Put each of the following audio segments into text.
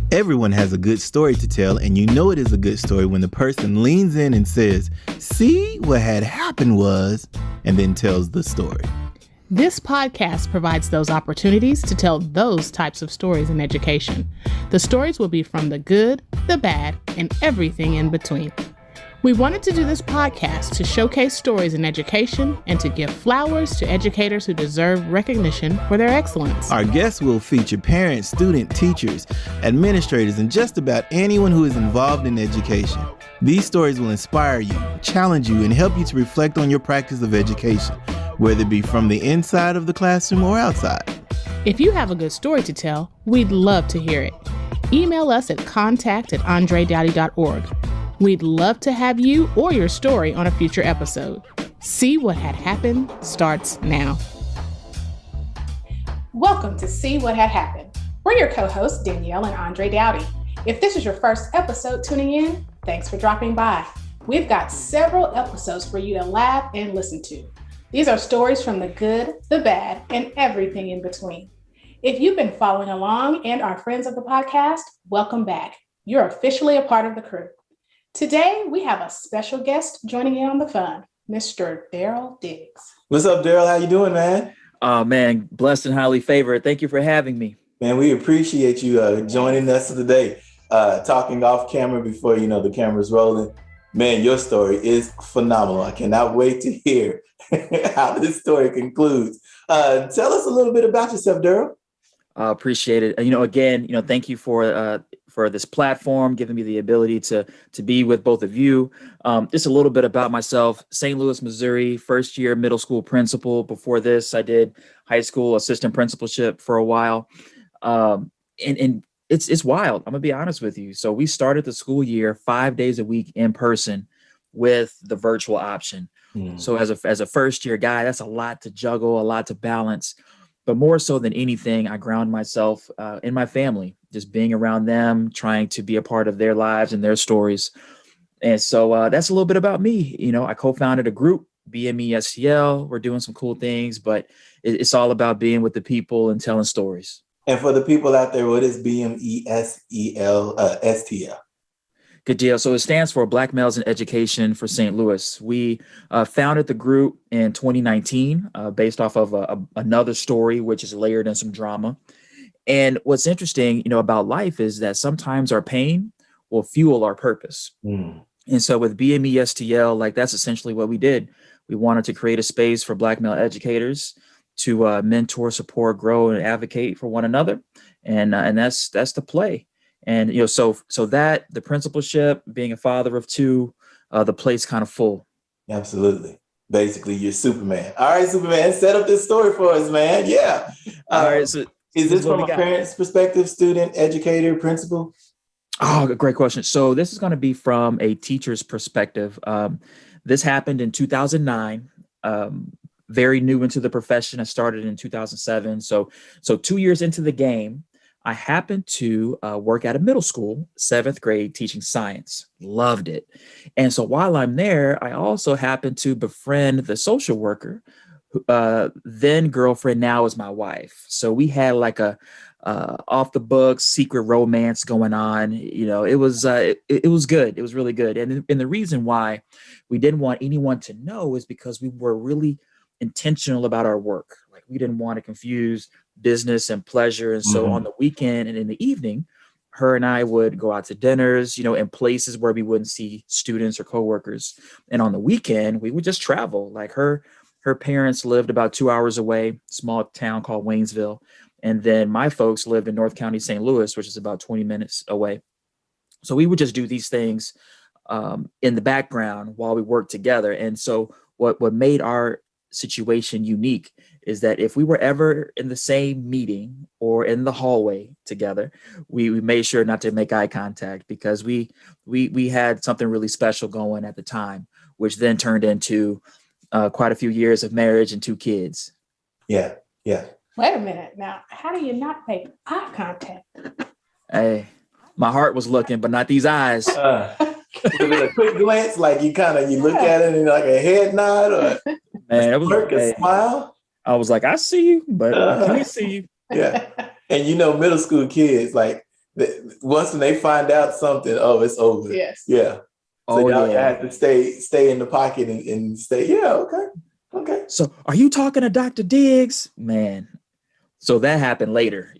Everyone has a good story to tell, and you know it is a good story when the person leans in and says, "See, what had happened was," and then tells the story. This podcast provides those opportunities to tell those types of stories in education. The stories will be from the good, the bad, and everything in between. We wanted to do this podcast to showcase stories in education and to give flowers to educators who deserve recognition for their excellence. Our guests will feature parents, students, teachers, administrators, and just about anyone who is involved in education. These stories will inspire you, challenge you, and help you to reflect on your practice of education, whether it be from the inside of the classroom or outside. If you have a good story to tell, we'd love to hear it. Email us at contact@andredowty.org. We'd love to have you or your story on a future episode. See What Had Happened starts now. Welcome to See What Had Happened. We're your co-hosts, Danielle and Andre Daughty. If this is your first episode tuning in, thanks for dropping by. We've got several episodes for you to laugh and listen to. These are stories from the good, the bad, and everything in between. If you've been following along and are friends of the podcast, welcome back. You're officially a part of the crew. Today, we have a special guest joining in on the fun, Mr. Darryl Diggs. What's up, Darryl? How you doing, man? Oh, man, blessed and highly favored. Thank you for having me. Man, we appreciate you joining us today, talking off camera before, the camera's rolling. Man, your story is phenomenal. I cannot wait to hear how this story concludes. Tell us a little bit about yourself, Darryl. Appreciate it. Again, thank you for this platform, giving me the ability to be with both of you. Just a little bit about myself. St. Louis, Missouri, first year middle school principal. Before this, I did high school assistant principalship for a while. And it's wild. I'm gonna be honest with you. So we started the school year 5 days a week in person with the virtual option. So as a first year guy, that's a lot to juggle, a lot to balance. But more so than anything, I ground myself in my family, just being around them, trying to be a part of their lives and their stories. And so that's a little bit about me. I co-founded a group, BME STL. We're doing some cool things, but it's all about being with the people and telling stories. And for the people out there, what is BME STL? Good deal. So it stands for Black Males in Education for St. Louis. We founded the group in 2019 based off of another story, which is layered in some drama. And what's interesting, about life is that sometimes our pain will fuel our purpose. And so with BME STL, that's essentially what we did. We wanted to create a space for Black male educators to mentor, support, grow, and advocate for one another. And that's the play. And, so that the principalship, being a father of two, the plate's kind of full. Absolutely. Basically, you're Superman. All right, Superman, set up this story for us, man. Yeah. All right. So is this from a parent's perspective, student, educator, principal? Oh, great question. So this is going to be from a teacher's perspective. This happened in 2009. Very new into the profession. I started in 2007. So 2 years into the game, I happened to work at a middle school, 7th grade, teaching science. Loved it. And so while I'm there, I also happened to befriend the social worker, then girlfriend, now is my wife. So we had like a off the books secret romance going on. It was good. It was really good. And the reason why we didn't want anyone to know is because we were really intentional about our work. We didn't want to confuse business and pleasure. And so on the weekend and in the evening, her and I would go out to dinners, in places where we wouldn't see students or coworkers. And on the weekend, we would just travel. Her parents lived about 2 hours away, small town called Waynesville. And then my folks lived in North County, St. Louis, which is about 20 minutes away. So we would just do these things in the background while we worked together. And so what made our situation unique is that if we were ever in the same meeting or in the hallway together, we made sure not to make eye contact because we had something really special going at the time, which then turned into quite a few years of marriage and 2 kids. Yeah. Wait a minute. Now, how do you not make eye contact? Hey, my heart was looking, but not these eyes. With a quick glance, you look at it and like a head nod or a smile. I was like, I see you, but I can't see you. Yeah. And middle school kids, once when they find out something, oh, it's over. Yes. Yeah. So y'all have to stay in the pocket and stay. Yeah. Okay. So are you talking to Dr. Diggs? Man. So that happened later,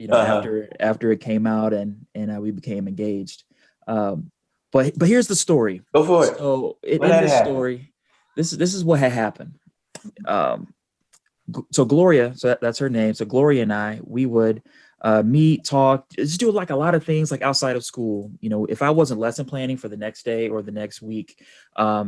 after it came out and we became engaged. But here's the story. Go for it. So in this story, this is what had happened. So Gloria, so that's her name. So Gloria and I, we would meet, talk, just do like a lot of things like outside of school. If I wasn't lesson planning for the next day or the next week,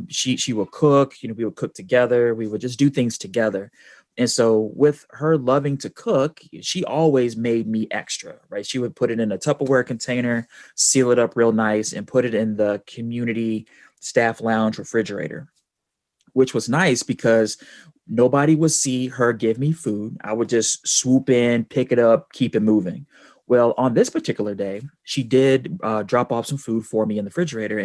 she would cook. We would cook together. We would just do things together. And so with her loving to cook, she always made me extra, right? She would put it in a Tupperware container, seal it up real nice, and put it in the community staff lounge refrigerator, which was nice because nobody would see her give me food. I would just swoop in, pick it up, keep it moving. Well, on this particular day, she did drop off some food for me in the refrigerator,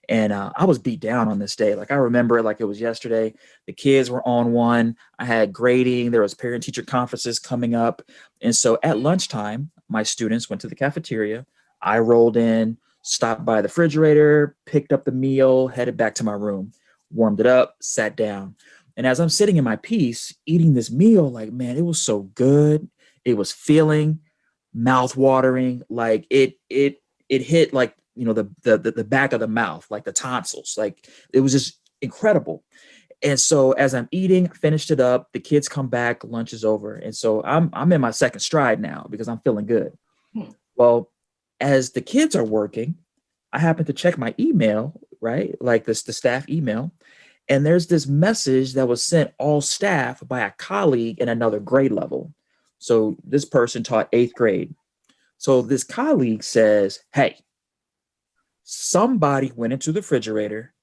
and I was beat down on this day. Like I remember it like it was yesterday. The kids were on one. I had grading. There was parent-teacher conferences coming up, and so at lunchtime, my students went to the cafeteria. I rolled in, stopped by the refrigerator, picked up the meal, headed back to my room, warmed it up, sat down, and as I'm sitting in my piece eating this meal, like man, it was so good. It was filling, mouth watering, like it hit like the back of the mouth, like the tonsils, like it was just incredible. And so as I'm eating, I finished it up, the kids come back, lunch is over, and so I'm in my second stride now because I'm feeling good. Well, as the kids are working, I happen to check my email, right, like the staff email, and there's this message that was sent all staff by a colleague in another grade level. So this person taught 8th grade. So this colleague says, hey, somebody went into the refrigerator,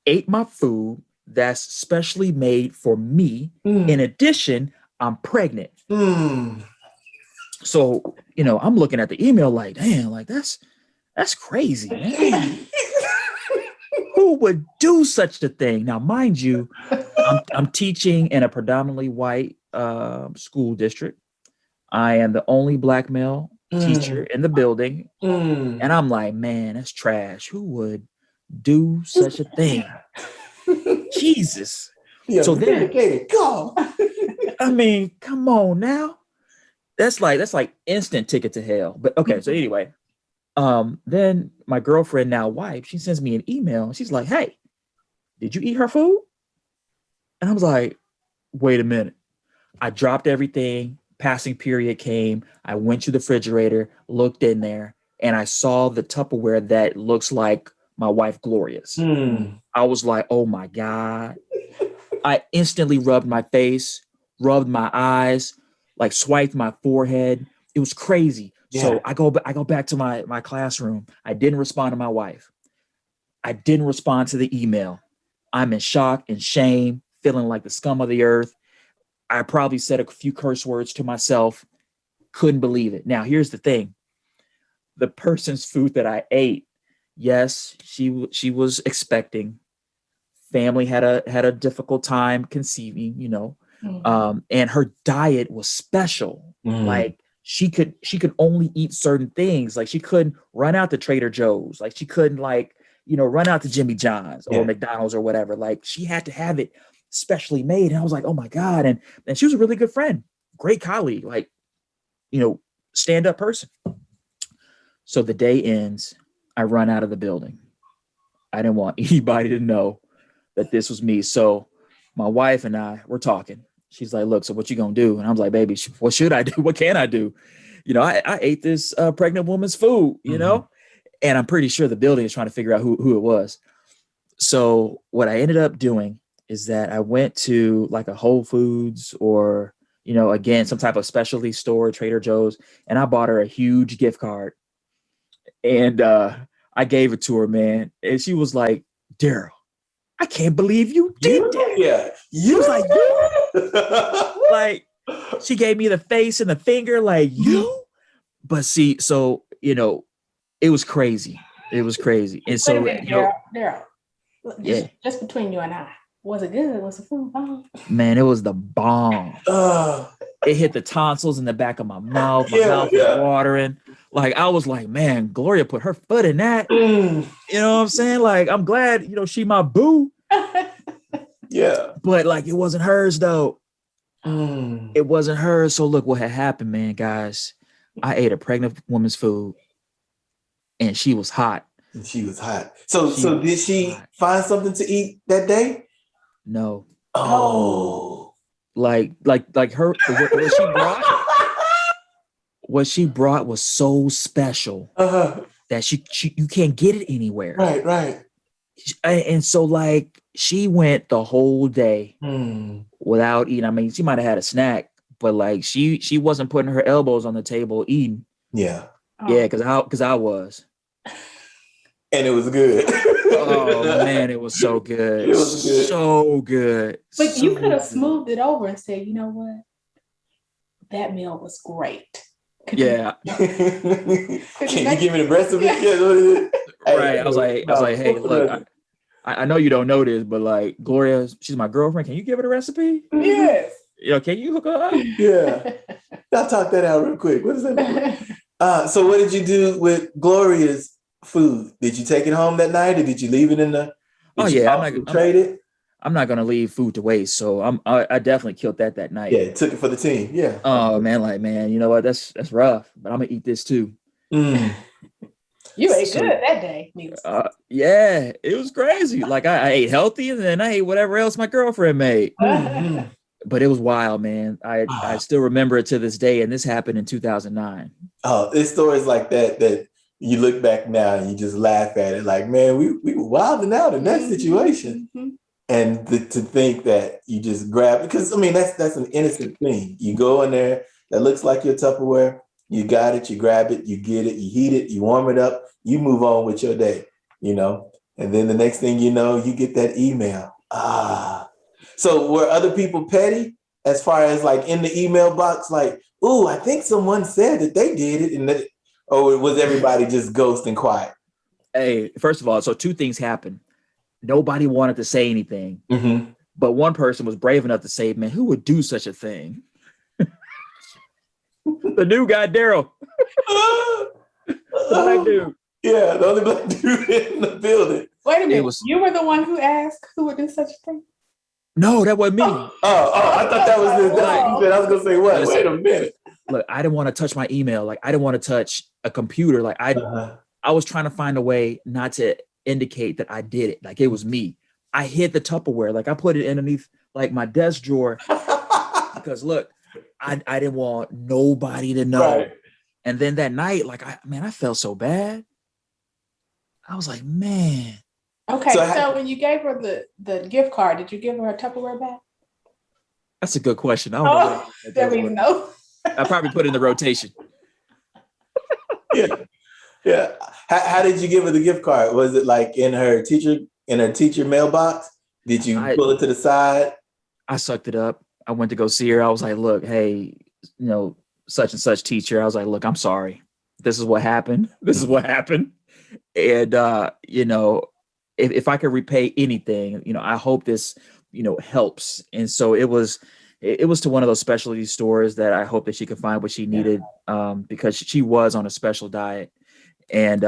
ate my food that's specially made for me. In addition, I'm pregnant. So, I'm looking at the email like, damn, like that's crazy, man. Who would do such a thing? Now, mind you, I'm teaching in a predominantly white school district. I am the only Black male teacher in the building. And I'm like, man, that's trash. Who would do such a thing? Jesus. So then, go. I mean, come on now. That's like instant ticket to hell. But okay, so anyway, then my girlfriend, now wife, she sends me an email and she's like, hey, did you eat her food? And I was like, wait a minute. I dropped everything. Passing period came. I went to the refrigerator, looked in there, and I saw the Tupperware that looks like my wife Gloria's. I was like, oh my God. I instantly rubbed my face, rubbed my eyes, like swiped my forehead. It was crazy. Yeah. So I go back to my classroom. I didn't respond to my wife. I didn't respond to the email. I'm in shock and shame, feeling like the scum of the earth. I probably said a few curse words to myself. Couldn't believe it. Now, here's the thing. The person's food that I ate, yes, she was expecting. Family had a difficult time conceiving, and her diet was special. Like she could only eat certain things. Like she couldn't run out to Trader Joe's. Like she couldn't run out to Jimmy John's or McDonald's or whatever. Like she had to have it specially made. And I was like, oh my God. And she was a really good friend, great colleague, like, stand-up person. So the day ends. I run out of the building. I didn't want anybody to know that this was me. So my wife and I were talking. She's like, look, so what you gonna do? And I was like, baby, what should I do? What can I do? I ate this pregnant woman's food, and I'm pretty sure the building is trying to figure out who it was. So what I ended up doing is that I went to like a Whole Foods or, again, some type of specialty store, Trader Joe's, and I bought her a huge gift card. And I gave it to her, man. And she was like, Darryl, I can't believe you did that. Yeah. She was like, you? Like, she gave me the face and the finger, like, you? But see, so, it was crazy. It was crazy. And so, Darryl, just between you and I, was it good? Was the food bomb? Man, it was the bomb. It hit the tonsils in the back of my mouth. My mouth was watering. Like, I was like, man, Gloria put her foot in that. You know what I'm saying? Like, I'm glad, she my boo. Yeah. But like, it wasn't hers though. It wasn't hers. So look what had happened, man, guys. I ate a pregnant woman's food and she was hot. And she was hot. So did she find something to eat that day? No. Oh. Like her, what she brought was so special that you can't get it anywhere. Right. And so like she went the whole day without eating. I mean, she might have had a snack, but like she wasn't putting her elbows on the table eating. Yeah. Yeah, because I was. And it was good. Oh man, it was so good. It was good. So good. But so you could have smoothed it over and said, you know what? That meal was great. Yeah. Can you give me the recipe? Yeah. Right. I was like, hey, look, I know you don't know this, but like Gloria, she's my girlfriend. Can you give her the recipe? Yes. Can you hook her up? Yeah. I'll talk that out real quick. What is that? So what did you do with Gloria's food? Did you take it home that night, or did you leave it in the? Trade it. I'm not gonna leave food to waste, so I definitely killed that night. Yeah, took it for the team. Yeah. Oh man, you know what? That's rough, but I'm gonna eat this too. You ate good that day. Yeah, it was crazy. Like I ate healthy, and then I ate whatever else my girlfriend made. But it was wild, man. I still remember it to this day, and this happened in 2009. Oh, it's stories like that you look back now and you just laugh at it. Like, man, we were wilding out in that situation. And to think that you just grab, because I mean, that's an innocent thing. You go in there, that looks like your Tupperware, you got it, you grab it, you get it, you heat it, you warm it up, you move on with your day, and then the next thing you know, you get that email. So were other people petty as far as like in the email box, like, oh, I think someone said that they did it, or was everybody just ghost and quiet? Hey, first of all, so two things happened. Nobody wanted to say anything, but one person was brave enough to say, man, who would do such a thing? The new guy, Darryl. The black dude. Yeah, the only black dude in the building. Wait a minute. You were the one who asked who would do such a thing? No, that wasn't me. I thought that was the guy. I was gonna say, what? Listen, wait a minute. Look, I didn't want to touch my email. Like, I didn't want to touch a computer. Like, I was trying to find a way not to indicate that I did it. Like, it was me. I hid the Tupperware. Like, I put it underneath like my desk drawer because look, I didn't want nobody to know. Right. And then that night, like, I felt so bad. I was like, man. Okay, so when you gave her the gift card, did you give her a Tupperware bag? That's a good question. I don't know. That means no. I probably put it in the rotation. Yeah. How did you give her the gift card? Was it like in her teacher mailbox? Did you pull it to the side? I sucked it up. I went to go see her. I was like, look, hey, such and such teacher. I was like, look, I'm sorry. This is what happened. And if I could repay anything, I hope this, helps. And so it was to one of those specialty stores that I hope that she could find what she needed, because she was on a special diet, and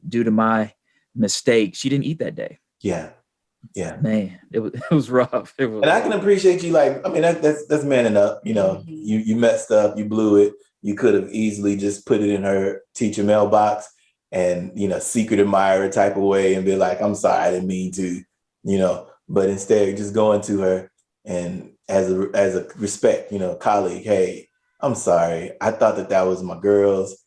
due to my mistake, she didn't eat that day. Yeah, man, it was rough. And I can appreciate you. Like, I mean, that's manning up. You messed up, you blew it. You could have easily just put it in her teacher mailbox and secret admirer type of way and be like, I'm sorry, I didn't mean to, but instead just going to her and as a respect, colleague, hey, I'm sorry, I thought that was my girl's,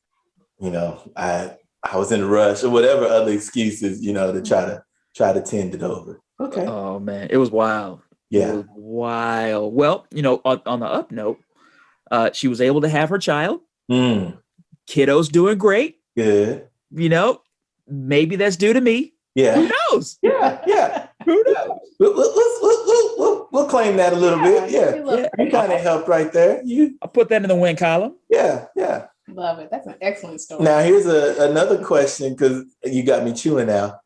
I was in a rush or whatever other excuses, to try to tend it over. Okay. Oh man, it was wild. Yeah, it was wild. Well, on the up note, she was able to have her child. Kiddo's doing great. Good. Maybe that's due to me. Yeah. Who knows? Yeah. Who knows? We'll claim that a little bit. Yeah. You kind of helped right there. I'll put that in the win column. Yeah. Love it. That's an excellent story. Now, here's another question, because you got me chewing now.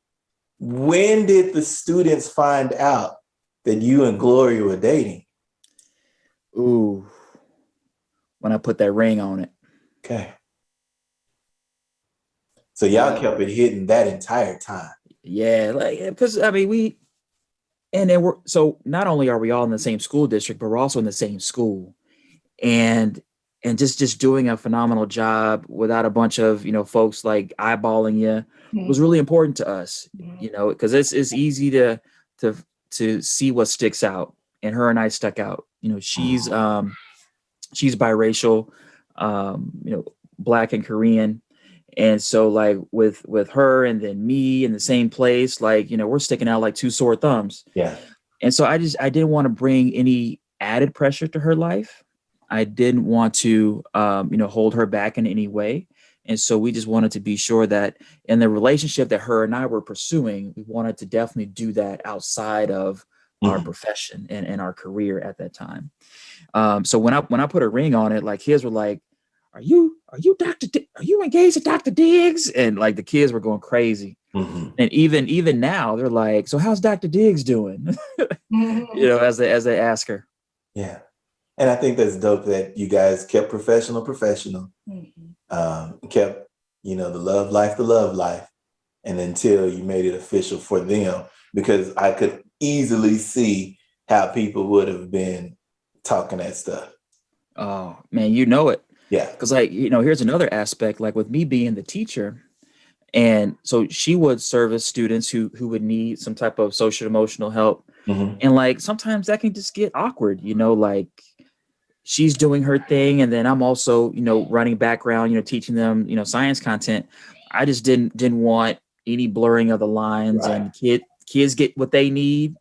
When did the students find out that you and Gloria were dating? Ooh. When I put that ring on it. Okay. So y'all kept it hidden that entire time. Yeah, like because I mean and then so not only are we all in the same school district, but we're also in the same school, and just doing a phenomenal job without a bunch of folks like eyeballing you was really important to us, because it's easy to see what sticks out, and her and I stuck out. She's biracial, Black and Korean. And so like with her and then me in the same place, like, we're sticking out like two sore thumbs. Yeah. And so I didn't want to bring any added pressure to her life. I didn't want to, hold her back in any way. And so we just wanted to be sure that in the relationship that her and I were pursuing, we wanted to definitely do that outside of our profession and our career at that time. So when I put a ring on it, like kids were like, are you are you engaged to Dr. Diggs? And like the kids were going crazy. And even now they're like, so how's Dr. Diggs doing? As they ask her. Yeah. And I think that's dope that you guys kept professional, kept, the love life. And until you made it official for them, because I could easily see how people would have been talking that stuff. Oh man, it. Yeah. Because here's another aspect, like with me being the teacher. And so she would service students who would need some type of social emotional help. And like, sometimes that can just get awkward, like she's doing her thing. And then I'm also, running background, teaching them, science content. I just didn't want any blurring of the lines, and kids get what they need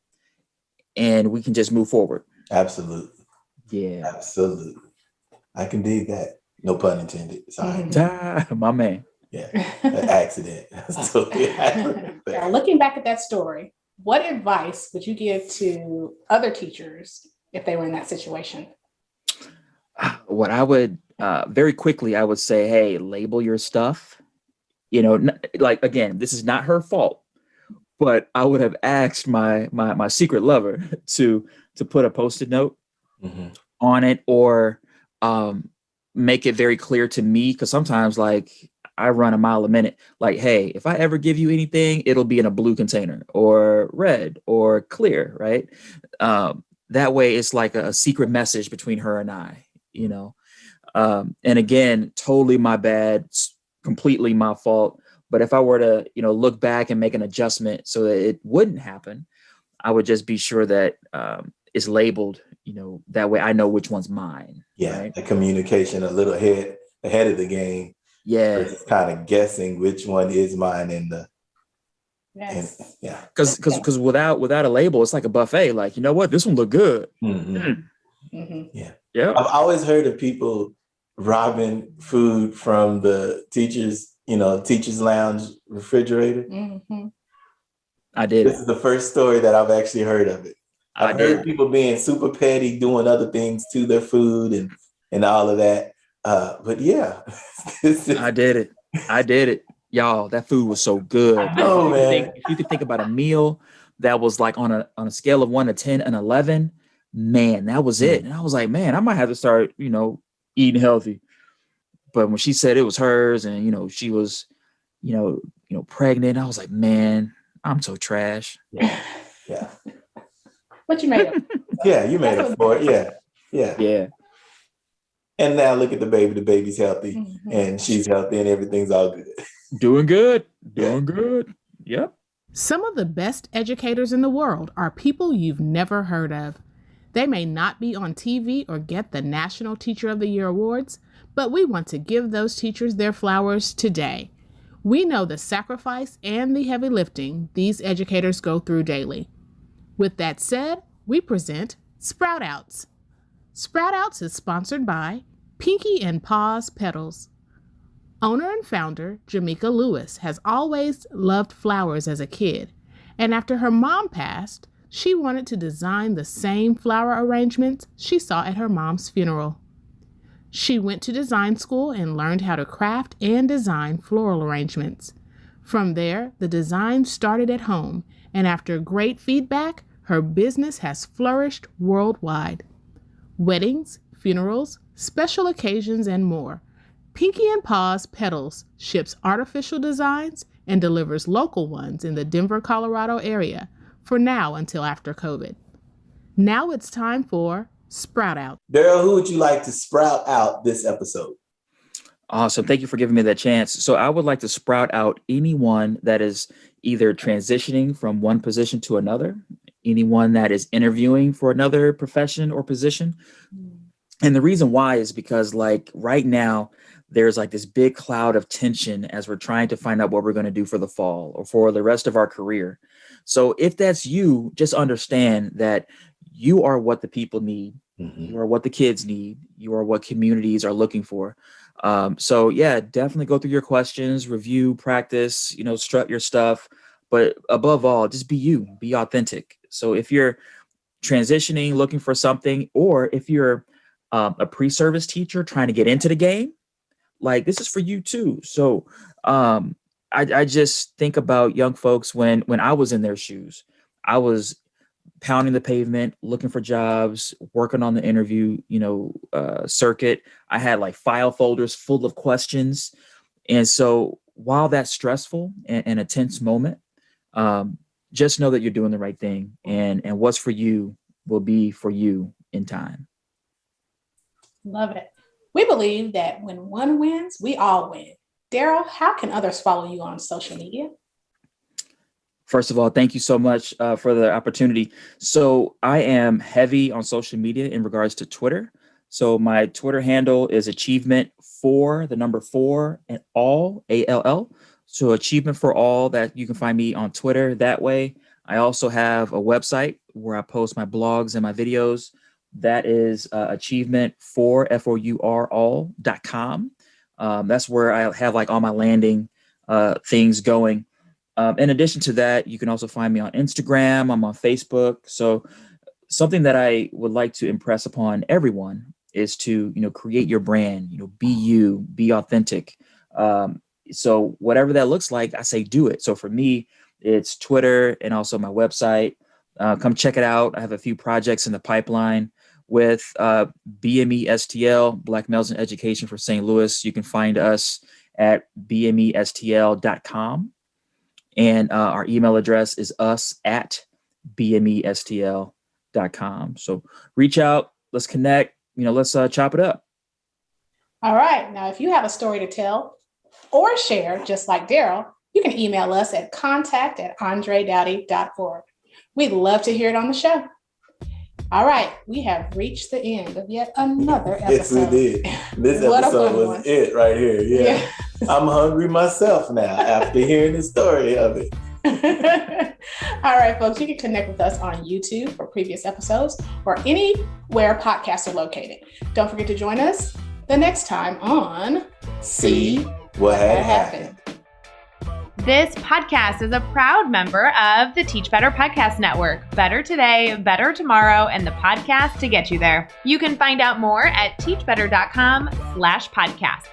and we can just move forward. Absolutely. Yeah. Absolutely. I can dig that. No pun intended. Sorry. My man. Yeah. An accident. Now, looking back at that story, what advice would you give to other teachers if they were in that situation? What I would very quickly, I would say, hey, label your stuff. Like, again, this is not her fault, but I would have asked my secret lover to put a Post-it note on it, or make it very clear to me, because sometimes like I run a mile a minute. Like, hey, if I ever give you anything, it'll be in a blue container or red or clear, right? That way it's like a secret message between her and I, and again, totally my bad, completely my fault. But if I were to, look back and make an adjustment so that it wouldn't happen, I would just be sure that it's labeled, that way I know which one's mine. Yeah. Right? The communication a little ahead of the game. Yeah. Versus kind of guessing which one is mine Yes. and yeah. Because without a label, it's like a buffet. Like, you know what? This one look good. Yeah. Yeah. I've always heard of people robbing food from the teachers' lounge refrigerator. I did. This is the first story that I've actually heard of it. I've heard people being super petty, doing other things to their food and all of that. But yeah. I did it. Y'all, that food was so good. Oh, man. If you could think about a meal that was like on a scale of 1 to 10 and 11, man, that was it. And I was like, man, I might have to start, eating healthy. But when she said it was hers and, she was, pregnant, I was like, man, I'm so trash. Yeah. Yeah. What you made up? Yeah, you made up for it. Yeah. Yeah. Yeah. And now look at the baby. The baby's healthy and she's healthy and everything's all good. Doing good. Yep. Some of the best educators in the world are people you've never heard of. They may not be on TV or get the National Teacher of the Year awards, but we want to give those teachers their flowers today. We know the sacrifice and the heavy lifting these educators go through daily. With that said, we present Sprout Outs. Sprout Outs is sponsored by Pinky and Paws Petals. Owner and founder Jamaica Lewis has always loved flowers as a kid, and after her mom passed, she wanted to design the same flower arrangements she saw at her mom's funeral. She went to design school and learned how to craft and design floral arrangements. From there, the design started at home, and after great feedback, her business has flourished worldwide. Weddings, funerals, special occasions, and more. Pinky and Paws Petals ships artificial designs and delivers local ones in the Denver, Colorado area for now until after COVID. Now it's time for Sprout Out. Darryl, who would you like to sprout out this episode? Awesome. Thank you for giving me that chance. So I would like to sprout out anyone that is either transitioning from one position to another, anyone that is interviewing for another profession or position. And the reason why is because like right now, there's like this big cloud of tension as we're trying to find out what we're going to do for the fall or for the rest of our career. So if that's you, just understand that you are what the people need. Mm-hmm. You are what the kids need. You are what communities are looking for. So yeah, definitely go through your questions, review, practice, strut your stuff. But above all, just be you, be authentic. So if you're transitioning, looking for something, or if you're a pre-service teacher trying to get into the game, like this is for you too. So I just think about young folks when I was in their shoes. I was pounding the pavement, looking for jobs, working on the interview, circuit. I had like file folders full of questions. And so while that's stressful and a tense moment, just know that you're doing the right thing and what's for you will be for you in time. Love it. We believe that when one wins, we all win. Darryl, how can others follow you on social media? First of all, thank you so much for the opportunity. So I am heavy on social media in regards to Twitter. So my Twitter handle is achievement for the number 4 and all, ALL. So achievement for all, that you can find me on Twitter that way. I also have a website where I post my blogs and my videos. That is achievement4all.com. That's where I have like all my landing things going. In addition to that, you can also find me on Instagram. I'm on Facebook. So something that I would like to impress upon everyone is to, create your brand, be you, be authentic. So whatever that looks like, I say do it. So for me, it's Twitter and also my website. Come check it out. I have a few projects in the pipeline with BME STL, Black Males in Education for St. Louis. You can find us at bmestl.com. And our email address is us@bmestl.com. So reach out, let's connect, let's chop it up. All right. Now, if you have a story to tell or share, just like Darryl, you can email us at contact@andredoughty.org. We'd love to hear it on the show. All right. We have reached the end of yet another episode. Yes, we did. This episode was it right here. Yeah. I'm hungry myself now after hearing the story of it. All right, folks, you can connect with us on YouTube for previous episodes or anywhere podcasts are located. Don't forget to join us the next time on See What Had Happened. This podcast is a proud member of the Teach Better Podcast Network. Better today, better tomorrow, and the podcast to get you there. You can find out more at teachbetter.com/podcast.